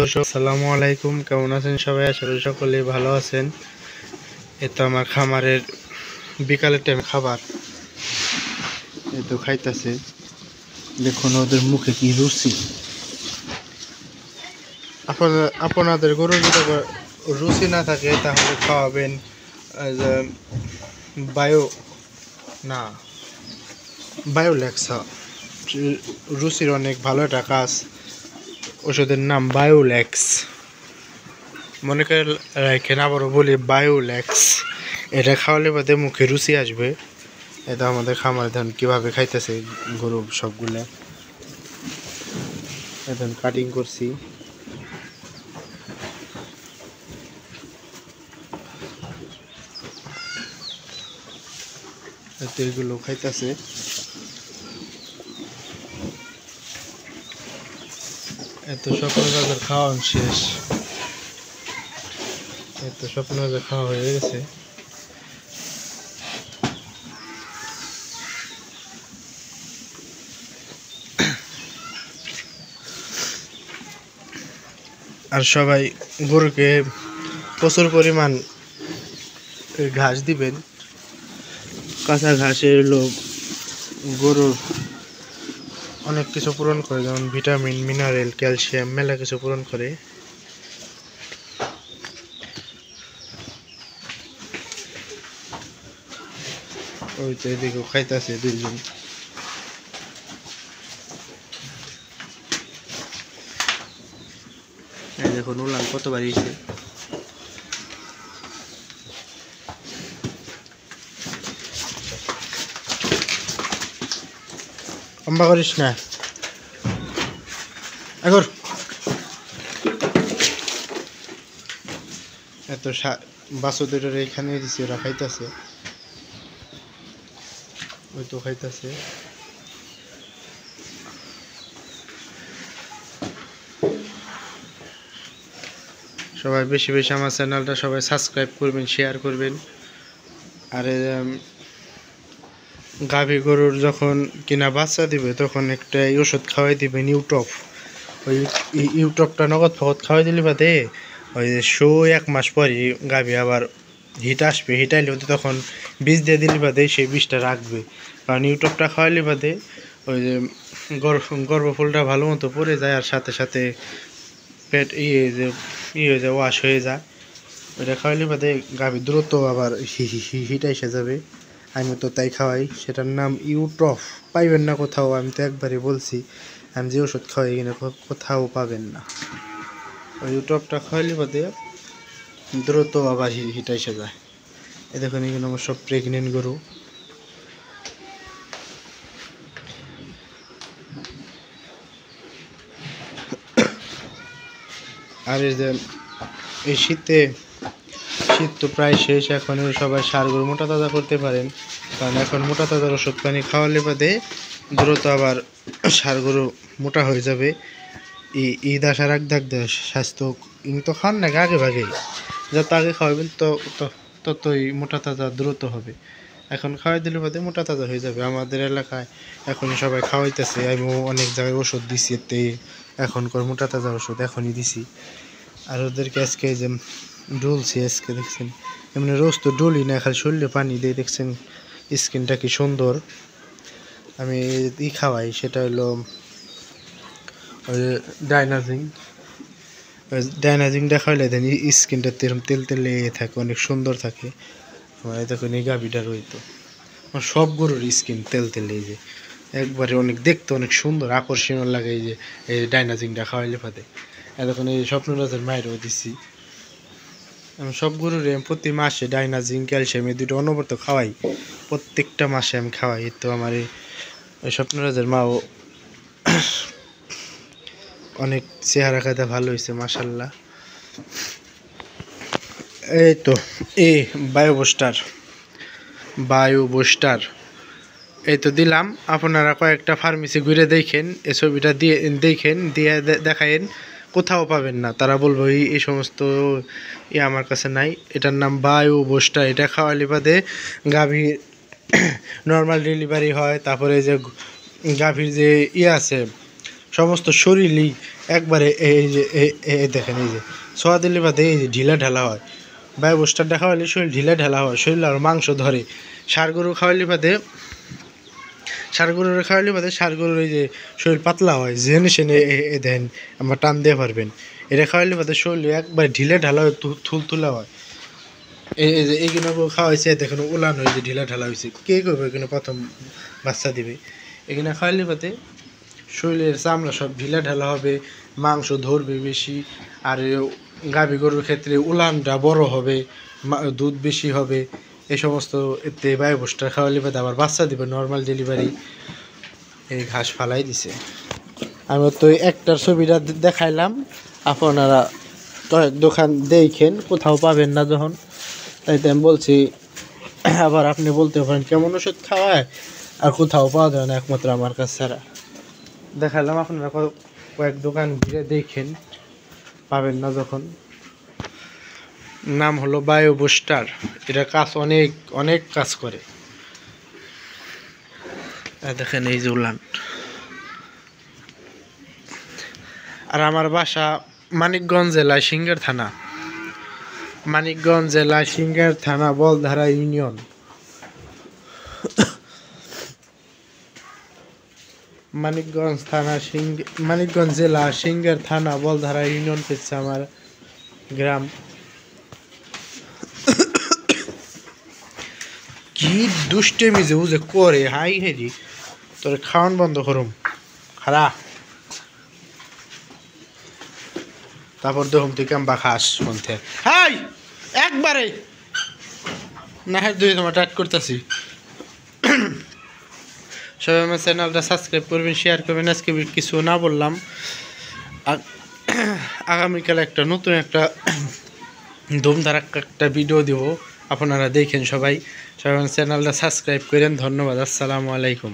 আসসালামু আলাইকুম, কেমন আছেন সবাই? আশা করি সকলেই ভালো আছেন। এ তো আমার খামারের বিকালের টাইমে খাবার এ তো খাইতেছে। দেখুন ওদের মুখে কি রুচি। আপনাদের গরু যদি রুচি না থাকে তাহলে খাওয়াবেন বায়ো না বায়োলেক্সা। রুচির অনেক ভালো একটা কাজ। ওষুধের নাম বায়োলেক্স। মনে করে রাখেন, আবারও বলি বায়োলেক্স। এটা খাওয়ালে বাদে মুখে রুচি আসবে। এটা আমাদের খামারে ধান কীভাবে খাইতেছে গরু সবগুলা। এখন কাটিং করছি। এগুলো খাইতেছে। এত স্বপ্ন তাদের খাওয়ান শেষ। এত স্বপ্ন তাদের খাওয়া হয়ে গেছে। আর সবাই গরুকে প্রচুর পরিমাণ ঘাস দিবেন। কাঁচা ঘাসের লোক গরুর অনেক কিছু পূরণ করে, যেমন ভিটামিন, মিনারেল, ক্যালসিয়াম, মেলা কিছু পূরণ করে। ওই তো এদিকেও খাইতেছে দুইজন। দেখুন উলান কত বাড়িয়েছে। লম্বা করিস না এখন। এত বাছুদের এখানে দিছি, ওরা খাইতেছে। ওই তো খাইতেছে। সবাই বেশি বেশি আমার চ্যানেলটা সবাই সাবস্ক্রাইব করবেন, শেয়ার করবেন। আর গাভী গরুর যখন কিনা বাচ্চা দিবে তখন একটা ওষুধ খাওয়াই দিবেন, ইউটপ। ওই ইউটপটা নগদ ফগদ খাওয়াই দিলে বাদে ওই এক মাস পরই গাভী আবার হিট আসবে। হিট আইলে তখন বীজ দিয়ে দিলে বাদে সেই বীজটা রাখবে। কারণ ইউটপটা খাওয়াইলে বাদে ওই যে গর্ভফুলটা ভালো মতো পড়ে যায়, আর সাথে সাথে পেট হয়ে যায়, ওয়াশ হয়ে যায়। ওইটা খাওয়াইলে বাদে গাভী দ্রুত আবার হিট এসে যাবে। আমি তো তাই খাওয়াই। সেটার নাম ইউট্রফ। পাইবেন না কোথাও, আমি তো একবারই বলছি। আমি যে ওষুধ খাওয়াই কিনা কোথাও পাবেন না। ওই ইউট্রফটা খাওয়াইলে বাদে দ্রুত আবার হিট এসে যায়। এ দেখুন এখানে আমার সব প্রেগনেন্ট গরু। আর এই শীত তো প্রায় শেষ। এখন সবাই ষাঁড় গরু মোটা তাজা করতে পারেন, কারণ এখন মোটা তাজার ওষুধ পানি খাওয়ালে বাদে দ্রুত আবার ষাঁড় গরু মোটা হয়ে যাবে। ঈদ আসার আগ স্বাস্থ্য তো খান নাকি আগে ভাগে, যত আগে খাওয়াবেন ততই মোটা তাজা দ্রুত হবে। এখন খাওয়াই দিলে বাদে মোটা তাজা হয়ে যাবে। আমাদের এলাকায় এখন সবাই খাওয়াইতেছে। আমি অনেক জায়গায় ওষুধ দিছি, এতে এখনকার মোটা তাজা ওষুধ এখনই দিছি। আর ওদেরকে আজকে যে ডুলছি, আজকে দেখছেন এমনি রোজ তো ডুলি না, খালি শরীরে পানি দিয়ে দেখছেন স্কিনটা কি সুন্দর। আমি খাওয়াই, সেটা হলো ওই ডাইনাজিংটা খাওয়াইলে দেন স্কিনটা তেল তেলে থাকে, অনেক সুন্দর থাকে। আমার দেখুন এই গাভিটা রইতো, আমার সব গরুর স্কিন তেল তেলে, এই যে একবারে অনেক দেখতে অনেক সুন্দর আকর্ষণীয় লাগে। এই যে এই ডাইনাজিংটা খাওয়াইলে ফাঁদে এখন এই স্বপ্নরাজের মায়েরও দিছি। আমি সব গরুরে প্রতি মাসে ডাইনাজিং, ক্যালসিয়াম এই দুটো অনবরত খাওয়াই। প্রত্যেকটা মাসে আমি খাওয়াই। তো আমার এই স্বপ্নরাজের মাও অনেক চেহারা খাতে ভালো হয়েছে মাশাল্লাহ। এই তো এই বায়ো বুস্টার এই তো দিলাম। আপনারা কয়েকটা ফার্মেসি ঘুরে দেখেন, এই ছবিটা দিয়ে দেখায়েন, কোথাও পাবেন না। তারা বলবো এই সমস্ত আমার কাছে নাই। এটার নাম বায়ো বুস্টার। এটা খাওয়ালে বাদে গাভীর নর্মাল ডেলিভারি হয়। তারপরে যে গাভীর যে আছে সমস্ত শরীরই একবারে এই যে দেখেন এই যে ছোঁয়া দিলে বাদে এই যে ঢিলা ঢালা হয়। বায়ু বুস্টারটা খাওয়াইলে শরীর ঢিলা ঢালা হয়, শরীর আর মাংস ধরে। ষাঁড় গরু খাওয়াইলে বাদে ষাঁড় গরুর এই যে শরীর পাতলা হয়, জেনে সেনে দেন আমরা টান দিয়ে পারবেন। এটা খাওয়াইলে বাদে শরীর একবার ঢিলা ঢালা হয়, তুলা হয়। এই যে এইগুলো খাওয়াইছে দেখুন উলান হয়েছে, ঢিলা ঢালা হয়েছে। কে করবে এখানে প্রথম বাচ্চা দিবে? এখানে খাওয়াইলে বাদে শরীরের চামড়া সব ঢিলা ঢালা হবে, মাংস ধরবে বেশি। আর গাভী গরুর ক্ষেত্রে উলানটা বড় হবে, দুধ বেশি হবে। এই সমস্ত এতে বায়ু বুস্টার খাওয়ালে বাদে আবার বাচ্চা দিবে নর্মাল ডেলিভারি। এই ঘাস ফালাই দিছে। আমি তো একটার ছবিটা দেখাইলাম, আপনারা কয়েক দোকান দেখেন, কোথাও পাবেন না যখন, তাই তো আমি বলছি। আবার আপনি বলতে পারেন কেমন ওষুধ খাওয়ায়, আর কোথাও পাওয়া যায় না একমাত্র আমার কাছে ছাড়া। দেখালাম, আপনারা কয়েক দোকান ঘুরে দেখেন, পাবেন না যখন। নাম হলো বায়ো বুস্টার। এটা কাজ অনেক অনেক কাজ করে। দেখেন এই যে উলান। আর আমার বাসা মানিকগঞ্জ জেলায় সিংহের থানা, মানিকগঞ্জ জেলায় সিংহের থানা, বলধারা ইউনিয়ন। মানিকগঞ্জ জেলা সিংহের থানা, বলধারা ইউনিয়ন পেয়েছে আমার গ্রাম। কি দুষ্টেমি যে বুঝে করে, হাই হেরি তোর খাওয়ান বন্ধ করুম খারাপ। তারপর দেখুন তুই কেমবা খাস মধ্যে, হাই একবারে না হ্যাঁ দুই তোমার টাইট করতেছি। সবাই আমার চ্যানেলটা সাবস্ক্রাইব করবেন, শেয়ার করবেন। আজকে কিছু না বললাম, আগামীকাল একটা নতুন একটা ধুমধারাক্কা একটা ভিডিও দেবো, আপনারা দেখেন। সবাই আমার চ্যানেলটা সাবস্ক্রাইব করেন। ধন্যবাদ। আসসালামু আলাইকুম।